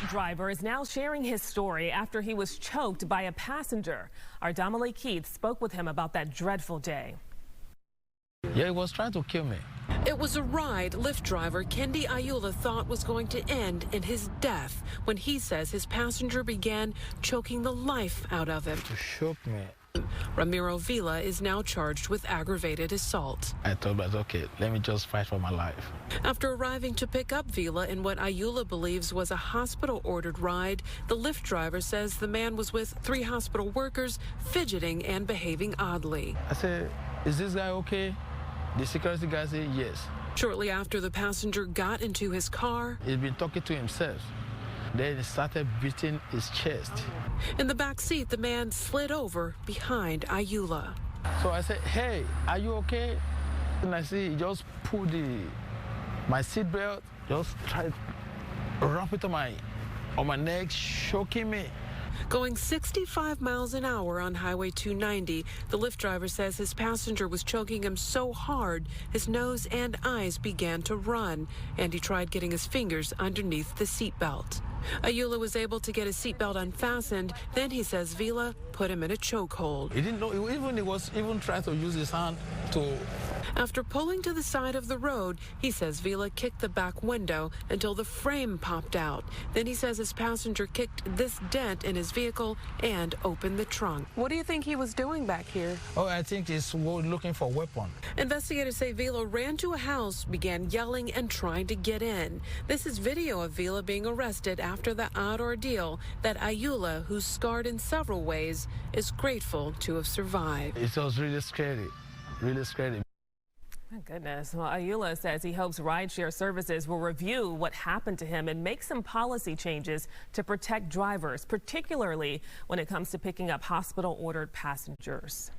Lyft driver is now sharing his story after he was choked by a passenger. Our Damali Keith spoke with him about that dreadful day. Yeah, he was trying to kill me. It was a ride Lyft driver Kendi Ayula thought was going to end in his death when he says his passenger began choking the life out of him. To choke me. Ramiro Vila is now charged with aggravated assault. I told myself, okay, let me just fight for my life. After arriving to pick up Vila in what Ayula believes was a hospital-ordered ride, the Lyft driver says the man was with 3 hospital workers, fidgeting and behaving oddly. I said, is this guy okay? The security guy said yes. Shortly after the passenger got into his car, He's been talking to himself. Then he started beating his chest. In the back seat, the man slid over behind Ayula. So I said, hey, are you okay? And I see he just pulled my seatbelt, just tried to wrap it on my neck, choking me. Going 65 miles an hour on Highway 290, the Lyft driver says his passenger was choking him so hard his nose and eyes began to run, and he tried getting his fingers underneath the seatbelt. Ayula was able to get his seatbelt unfastened. Then he says Vila put him in a chokehold. He didn't know, he was even trying to use his hand to... After pulling to the side of the road, he says Vila kicked the back window until the frame popped out. Then he says his passenger kicked this dent in his vehicle and opened the trunk. What do you think he was doing back here? Oh, I think he's looking for a weapon. Investigators say Vila ran to a house, began yelling and trying to get in. This is video of Vila being arrested after the odd ordeal that Ayula, who's scarred in several ways, is grateful to have survived. It was really scary, really scary. My goodness. Well, Ayula says he hopes rideshare services will review what happened to him and make some policy changes to protect drivers, particularly when it comes to picking up hospital-ordered passengers.